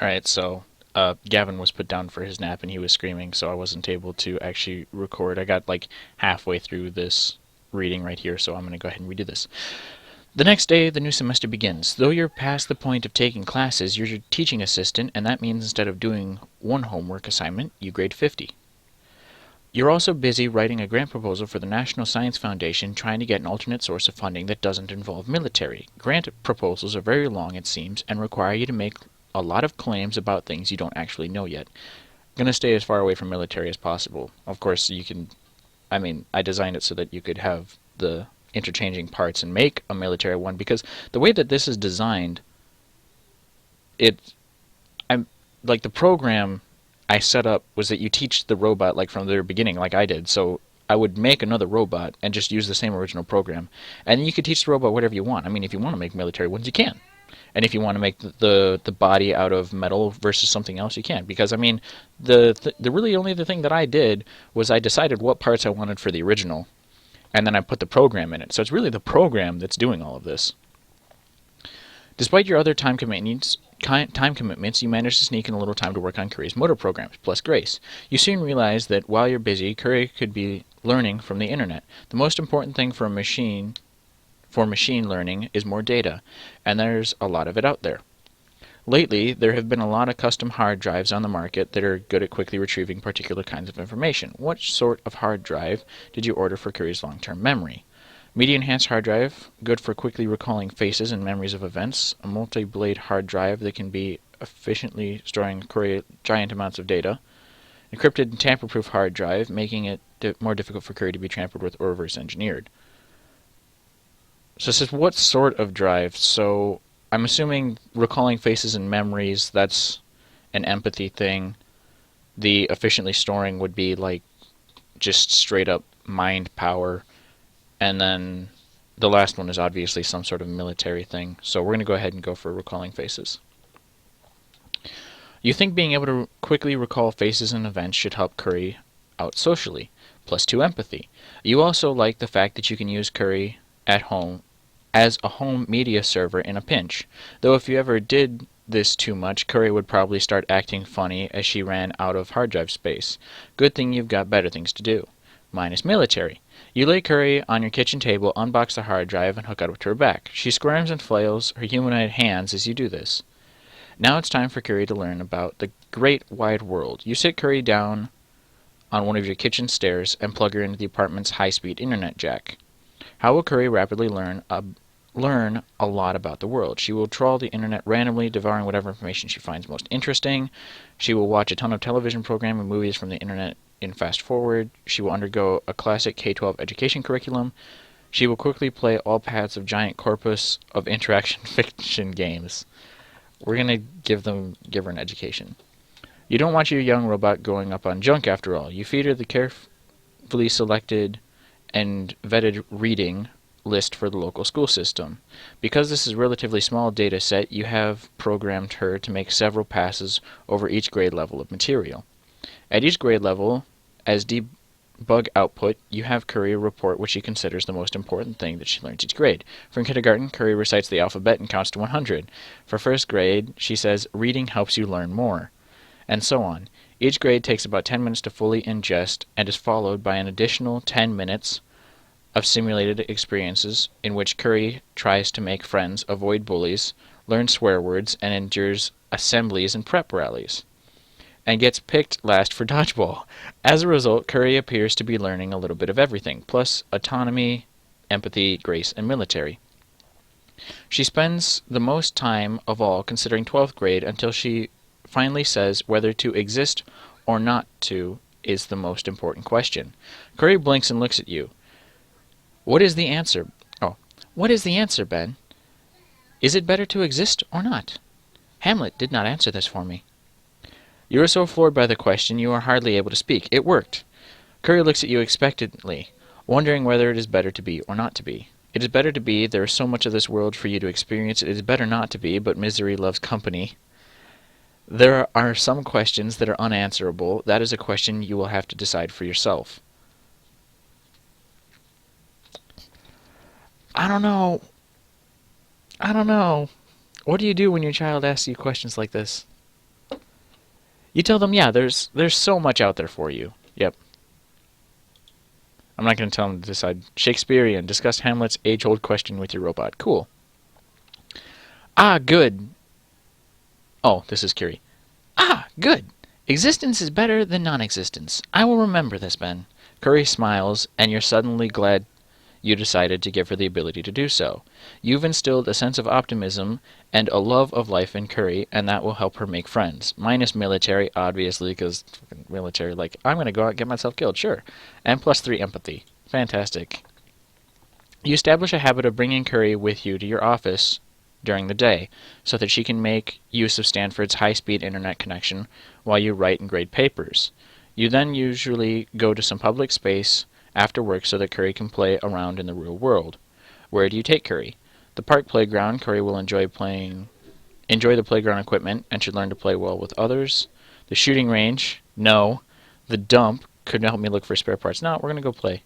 Alright, so Gavin was put down for his nap and he was screaming, so I wasn't able to actually record. I got like halfway through this reading right here, so I'm going to go ahead and redo this. The next day, the new semester begins. Though you're past the point of taking classes, you're your teaching assistant, and that means instead of doing one homework assignment, you grade 50. You're also busy writing a grant proposal for the National Science Foundation, trying to get an alternate source of funding that doesn't involve military. Grant proposals are very long, it seems, and require you to make a lot of claims about things you don't actually know yet. I'm going to stay as far away from military as possible. Of course, you can. I mean, I designed it so that you could have the interchanging parts and make a military one because the way that this is designed, it I'm like the program I set up was that you teach the robot like from the very beginning, like I did. So I would make another robot and just use the same original program, and then you could teach the robot whatever you want. I mean, if you want to make military ones, you can, and if you want to make the body out of metal versus something else, you can. Because I mean, the really only the thing that I did was I decided what parts I wanted for the original, and then I put the program in it. So it's really the program that's doing all of this. Despite your other time commitments, you manage to sneak in a little time to work on Curry's motor programs, plus Grace. You soon realize that while you're busy, Curry could be learning from the internet. The most important thing for machine learning is more data, and there's a lot of it out there. Lately, there have been a lot of custom hard drives on the market that are good at quickly retrieving particular kinds of information. What sort of hard drive did you order for Curry's long-term memory? Media enhanced hard drive, good for quickly recalling faces and memories of events. A multi-blade hard drive that can be efficiently storing giant amounts of data. Encrypted and tamper-proof hard drive, making it more difficult for Curry to be tampered with or reverse engineered. So it says what sort of drive? So I'm assuming recalling faces and memories, that's an empathy thing. The efficiently storing would be like just straight up mind power. And then the last one is obviously some sort of military thing. So we're going to go ahead and go for recalling faces. You think being able to quickly recall faces and events should help Curry out socially. Plus 2 empathy. You also like the fact that you can use Curry at home as a home media server in a pinch. Though if you ever did this too much, Curry would probably start acting funny as she ran out of hard drive space. Good thing you've got better things to do. Minus military. You lay Curry on your kitchen table, unbox the hard drive, and hook it up to her back. She squirms and flails her humanoid hands as you do this. Now it's time for Curry to learn about the great wide world. You sit Curry down on one of your kitchen stairs and plug her into the apartment's high-speed internet jack. How will Curry rapidly learn a lot about the world? She will trawl the internet randomly, devouring whatever information she finds most interesting. She will watch a ton of television programming and movies from the internet in fast forward. She will undergo a classic K-12 education curriculum. She will quickly play all paths of giant corpus of interaction fiction games. We're gonna give her an education. You don't want your young robot growing up on junk after all. You feed her the carefully selected and vetted reading list for the local school system. Because this is a relatively small data set, you have programmed her to make several passes over each grade level of material. At each grade level, as debug output, you have Curry report what she considers the most important thing that she learns each grade. For kindergarten, Curry recites the alphabet and counts to 100. For first grade, she says, reading helps you learn more. And so on. Each grade takes about 10 minutes to fully ingest and is followed by an additional 10 minutes of simulated experiences in which Curry tries to make friends, avoid bullies, learn swear words, and endures assemblies and prep rallies, and gets picked last for dodgeball. As a result, Curry appears to be learning a little bit of everything, plus autonomy, empathy, grace, and military. She spends the most time of all considering 12th grade until she finally says whether to exist or not to is the most important question. Curry blinks and looks at you. What is the answer? Oh, what is the answer, Ben? Is it better to exist or not? Hamlet did not answer this for me. You are so floored by the question you are hardly able to speak. It worked. Curry looks at you expectantly, wondering whether it is better to be or not to be. It is better to be. There is so much of this world for you to experience. It is better not to be, but misery loves company. There are some questions that are unanswerable. That is a question you will have to decide for yourself. I don't know. I don't know. What do you do when your child asks you questions like this? You tell them, yeah, there's so much out there for you. Yep. I'm not going to tell them to decide. Shakespearean. Discuss Hamlet's age-old question with your robot. Cool. Ah, good. Oh, this is Curie. Ah, good. Existence is better than non-existence. I will remember this, Ben. Curie smiles, and you're suddenly glad you decided to give her the ability to do so. You've instilled a sense of optimism and a love of life in Curie, and that will help her make friends. Minus military, obviously, because military, like, I'm going to go out and get myself killed, sure. And +3 empathy. Fantastic. You establish a habit of bringing Curie with you to your office during the day, so that she can make use of Stanford's high-speed internet connection while you write and grade papers. You then usually go to some public space after work so that Curie can play around in the real world. Where do you take Curie? The park playground. Curie will enjoy the playground equipment and should learn to play well with others. The shooting range. No. The dump. Couldn't help me look for spare parts. No, we're going to go play.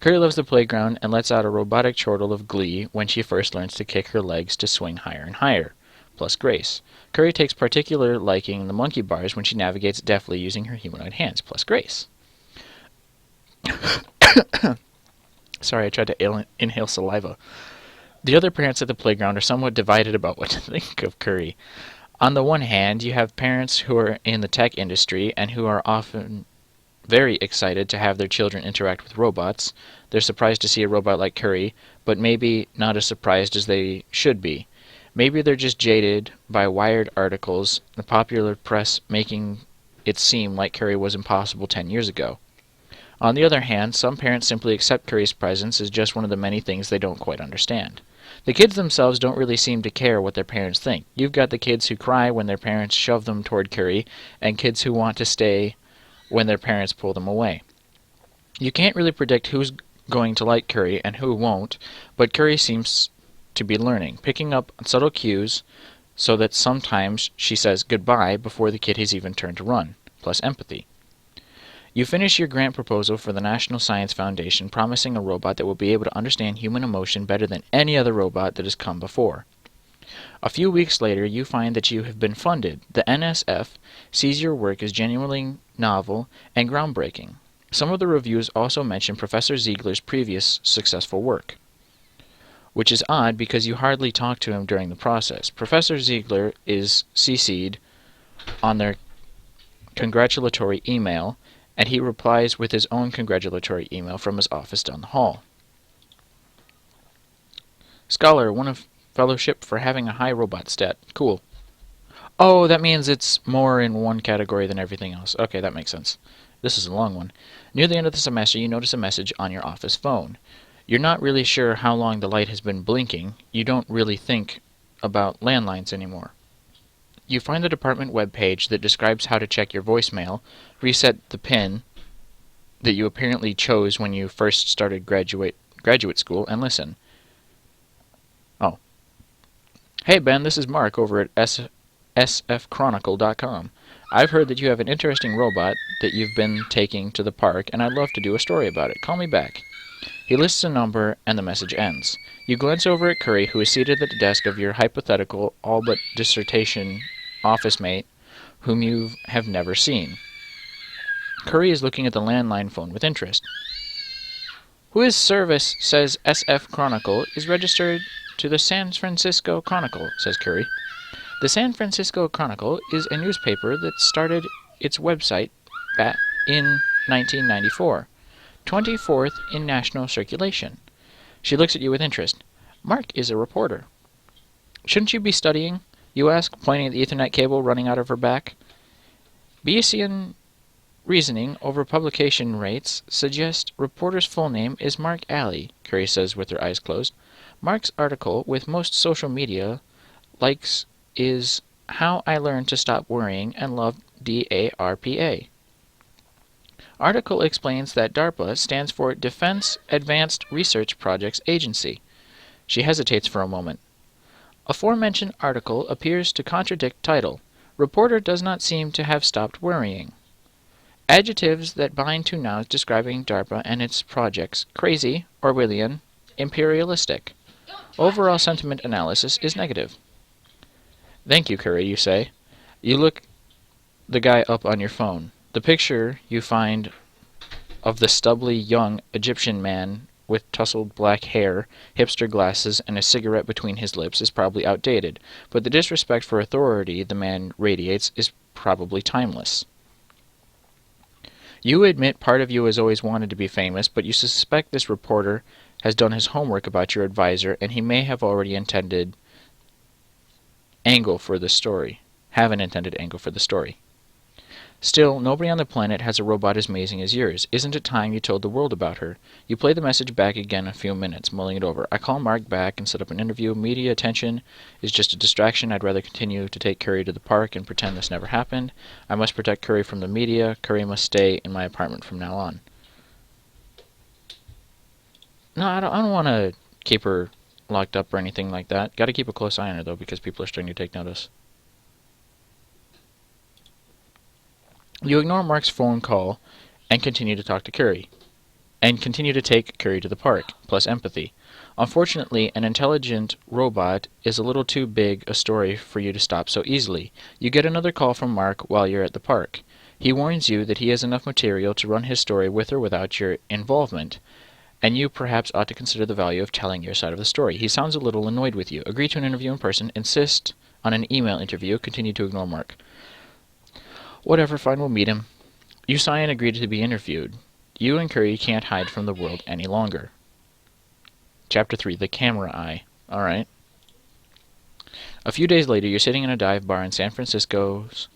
Curie loves the playground and lets out a robotic chortle of glee when she first learns to kick her legs to swing higher and higher. Plus grace. Curie takes particular liking in the monkey bars when she navigates deftly using her humanoid hands. Plus grace. Sorry, I tried to inhale saliva. The other parents at the playground are somewhat divided about what to think of Curie. On the one hand, you have parents who are in the tech industry and who are often very excited to have their children interact with robots. They're surprised to see a robot like Curie, but maybe not as surprised as they should be. Maybe they're just jaded by Wired articles, the popular press making it seem like Curie was impossible 10 years ago. On the other hand, some parents simply accept Curie's presence as just one of the many things they don't quite understand. The kids themselves don't really seem to care what their parents think. You've got the kids who cry when their parents shove them toward Curie, and kids who want to stay when their parents pull them away. You can't really predict who's going to like Curie and who won't, but Curie seems to be learning, picking up subtle cues so that sometimes she says goodbye before the kid has even turned to run, plus empathy. You finish your grant proposal for the National Science Foundation, promising a robot that will be able to understand human emotion better than any other robot that has come before. A few weeks later, you find that you have been funded. The NSF sees your work as genuinely novel and groundbreaking. Some of the reviews also mention Professor Ziegler's previous successful work, which is odd because you hardly talk to him during the process. Professor Ziegler is CC'd on their congratulatory email, and he replies with his own congratulatory email from his office down the hall. Scholar, won a fellowship for having a high robot stat. Cool. Oh, that means it's more in one category than everything else. Okay, that makes sense. This is a long one. Near the end of the semester, you notice a message on your office phone. You're not really sure how long the light has been blinking. You don't really think about landlines anymore. You find the department webpage that describes how to check your voicemail, reset the PIN that you apparently chose when you first started graduate school, and listen. Oh. Hey Ben, this is Mark over at sfchronicle.com. I've heard that you have an interesting robot that you've been taking to the park, and I'd love to do a story about it. Call me back. He lists a number, and the message ends. You glance over at Curie, who is seated at the desk of your hypothetical, all but dissertation office mate, whom you have never seen. Curie is looking at the landline phone with interest. Whose service says SF Chronicle is registered to the San Francisco Chronicle, says Curie. The San Francisco Chronicle is a newspaper that started its website back in 1994. 24th in national circulation. She looks at you with interest. Mark is a reporter. Shouldn't you be studying? You ask, pointing at the Ethernet cable running out of her back. Bayesian reasoning over publication rates suggest reporter's full name is Mark Alley, Curie says with her eyes closed. Mark's article with most social media likes is How I Learned to Stop Worrying and Love DARPA. Article explains that DARPA stands for Defense Advanced Research Projects Agency. She hesitates for a moment. Aforementioned article appears to contradict title. Reporter does not seem to have stopped worrying. Adjectives that bind to nouns describing DARPA and its projects: crazy, Orwellian, imperialistic. Overall sentiment analysis is negative. Thank you, Curie, you say. You look the guy up on your phone. The picture you find of the stubbly young Egyptian man with tousled black hair, hipster glasses, and a cigarette between his lips is probably outdated, but the disrespect for authority the man radiates is probably timeless. You admit part of you has always wanted to be famous, but you suspect this reporter has done his homework about your advisor, and he may have already intended angle for the story. Have an intended angle for the story. Still, nobody on the planet has a robot as amazing as yours. Isn't it time you told the world about her? You play the message back again in a few minutes, mulling it over. I call Mark back and set up an interview. Media attention is just a distraction. I'd rather continue to take Curry to the park and pretend this never happened. I must protect Curry from the media. Curry must stay in my apartment from now on. No, I don't want to keep her locked up or anything like that. Got to keep a close eye on her, though, because people are starting to take notice. You ignore Mark's phone call and continue to talk to Curry, and continue to take Curry to the park, plus empathy. Unfortunately, an intelligent robot is a little too big a story for you to stop so easily. You get another call from Mark while you're at the park. He warns you that he has enough material to run his story with or without your involvement, and you perhaps ought to consider the value of telling your side of the story. He sounds a little annoyed with you. Agree to an interview in person, insist on an email interview, continue to ignore Mark. Whatever, fine, we'll meet him. You sign and agree to be interviewed. You and Curry can't hide from the world any longer. Chapter 3, The Camera Eye. Alright. A few days later, you're sitting in a dive bar in San Francisco's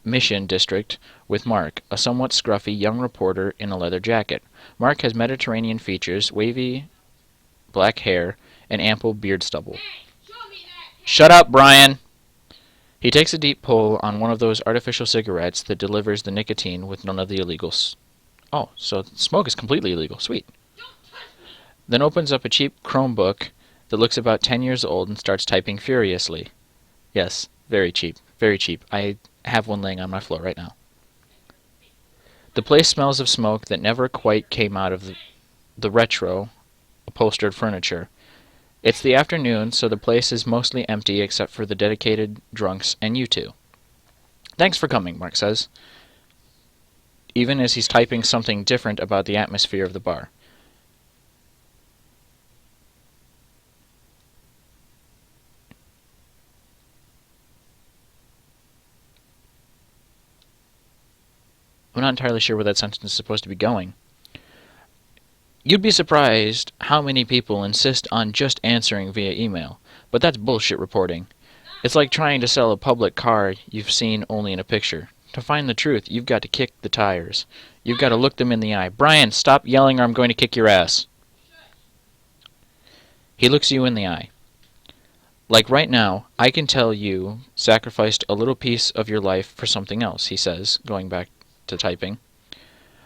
Mission District with Mark, a somewhat scruffy young reporter in a leather jacket. Mark has Mediterranean features, wavy black hair, and ample beard stubble. Shut up, Brian! He takes a deep pull on one of those artificial cigarettes that delivers the nicotine with none of the illegals. Oh, so smoke is completely illegal. Sweet. Then opens up a cheap Chromebook that looks about 10 years old and starts typing furiously. Yes, very cheap. Very cheap. I have one laying on my floor right now. The place smells of smoke that never quite came out of the retro upholstered furniture. It's the afternoon, so the place is mostly empty except for the dedicated drunks and you two. Thanks for coming, Mark says, even as he's typing something different about the atmosphere of the bar. I'm not entirely sure where that sentence is supposed to be going. You'd be surprised how many people insist on just answering via email, but that's bullshit reporting. It's like trying to sell a public car you've seen only in a picture. To find the truth, you've got to kick the tires. You've got to look them in the eye. Brian, stop yelling or I'm going to kick your ass. He looks you in the eye. Like right now, I can tell you sacrificed a little piece of your life for something else, he says, going back to typing.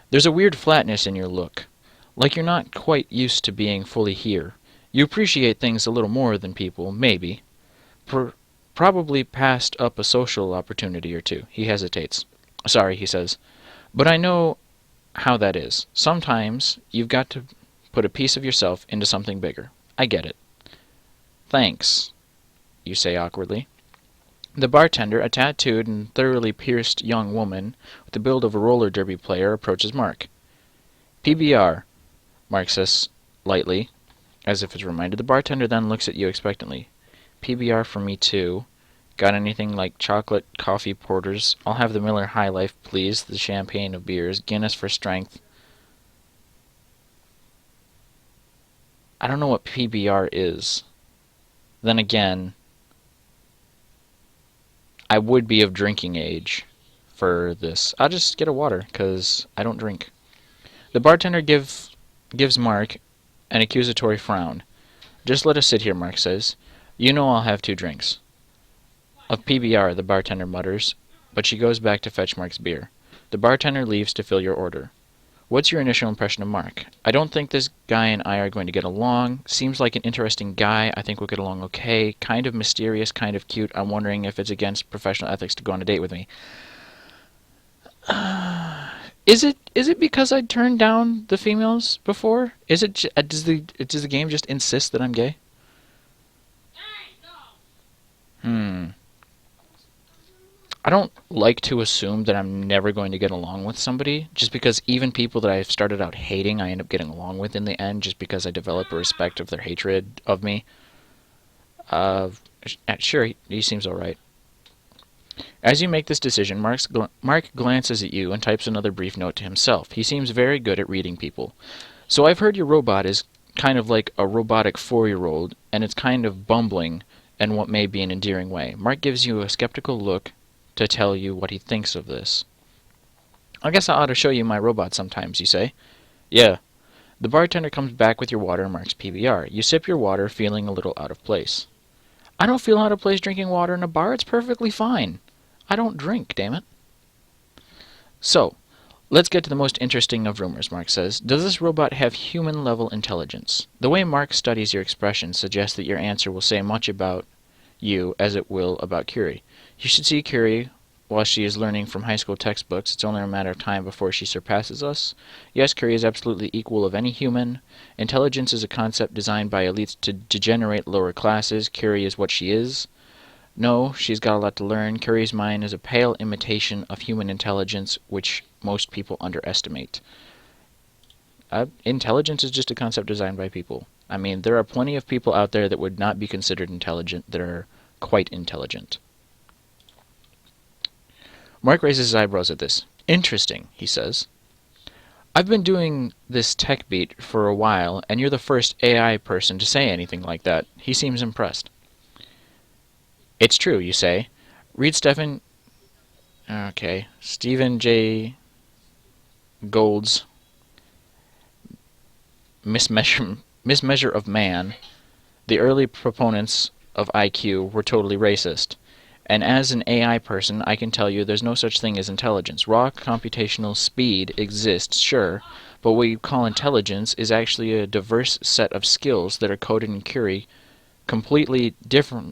There's a weird flatness in your look. Like you're not quite used to being fully here. You appreciate things a little more than people, maybe. Probably passed up a social opportunity or two. He hesitates. Sorry, he says. But I know how that is. Sometimes you've got to put a piece of yourself into something bigger. I get it. Thanks, you say awkwardly. The bartender, a tattooed and thoroughly pierced young woman with the build of a roller derby player, approaches Mark. PBR, Mark says lightly, as if it's reminded. The bartender then looks at you expectantly. PBR for me too. Got anything like chocolate coffee porters? I'll have the Miller High Life, please. The champagne of beers. Guinness for strength. I don't know what PBR is. Then again, I would be of drinking age for this. I'll just get a water, because I don't drink. The bartender gives Mark an accusatory frown. Just let us sit here, Mark says. You know I'll have 2 drinks. Of PBR, the bartender mutters, but she goes back to fetch Mark's beer. The bartender leaves to fill your order. What's your initial impression of Mark? I don't think this guy and I are going to get along. Seems like an interesting guy. I think we'll get along okay. Kind of mysterious, kind of cute. I'm wondering if it's against professional ethics to go on a date with me. Is it because I turned down the females before? Is it does the game just insist that I'm gay? I don't like to assume that I'm never going to get along with somebody, just because even people that I've started out hating, I end up getting along with in the end, just because I develop a respect of their hatred of me. Uh, sure, he seems alright. As you make this decision, Mark glances at you and types another brief note to himself. He seems very good at reading people. So I've heard your robot is kind of like a robotic 4-year-old, and it's kind of bumbling in what may be an endearing way. Mark gives you a skeptical look to tell you what he thinks of this. I guess I ought to show you my robot sometimes, you say. Yeah. The bartender comes back with your water and Mark's PBR. You sip your water, feeling a little out of place. I don't feel out of place drinking water in a bar. It's perfectly fine. I don't drink, damn it. So, let's get to the most interesting of rumors, Mark says. Does this robot have human-level intelligence? The way Mark studies your expression suggests that your answer will say much about you as it will about Curie. You should see Curie while she is learning from high school textbooks. It's only a matter of time before she surpasses us. Yes, Curie is absolutely equal of any human. Intelligence is a concept designed by elites to degenerate lower classes. Curie is what she is. No, she's got a lot to learn. Curie's mind is a pale imitation of human intelligence, which most people underestimate. Intelligence is just a concept designed by people. I mean, there are plenty of people out there that would not be considered intelligent that are quite intelligent. Mark raises his eyebrows at this. Interesting, he says. I've been doing this tech beat for a while, and you're the first AI person to say anything like that. He seems impressed. It's true, you say. Read Stephen J. Gould's Mismeasure of Man. The early proponents of IQ were totally racist. And as an AI person, I can tell you there's no such thing as intelligence. Raw computational speed exists, sure, but what you call intelligence is actually a diverse set of skills that are coded in Curie completely differently,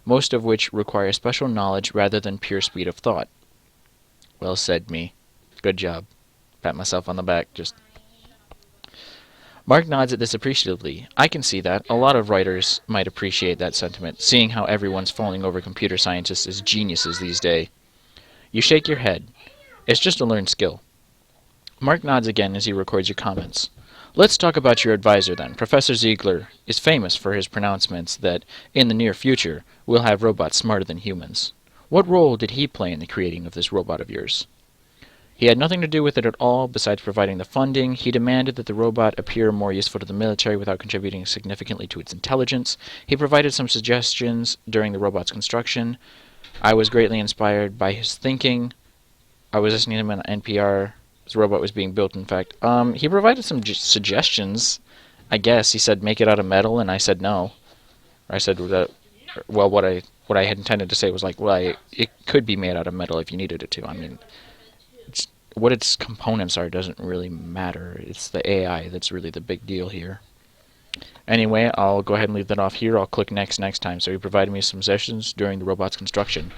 most of which require special knowledge rather than pure speed of thought. Well said, me. Good job. Pat myself on the back, just... Mark nods at this appreciatively. I can see that. A lot of writers might appreciate that sentiment, seeing how everyone's falling over computer scientists as geniuses these days. You shake your head. It's just a learned skill. Mark nods again as he records your comments. Let's talk about your advisor then. Professor Ziegler is famous for his pronouncements that, in the near future, we'll have robots smarter than humans. What role did he play in the creating of this robot of yours? He had nothing to do with it at all, besides providing the funding. He demanded that the robot appear more useful to the military without contributing significantly to its intelligence. He provided some suggestions during the robot's construction. I was greatly inspired by his thinking. I was listening to him on NPR. This robot was being built, in fact. He provided some suggestions, I guess. He said, make it out of metal, and I said no. Or I said, well, what I had intended to say was like, well, it could be made out of metal if you needed it to. I mean... what its components are doesn't really matter. It's the AI that's really the big deal here. Anyway, I'll go ahead and leave that off here. I'll click next time. So he provided me some suggestions during the robot's construction.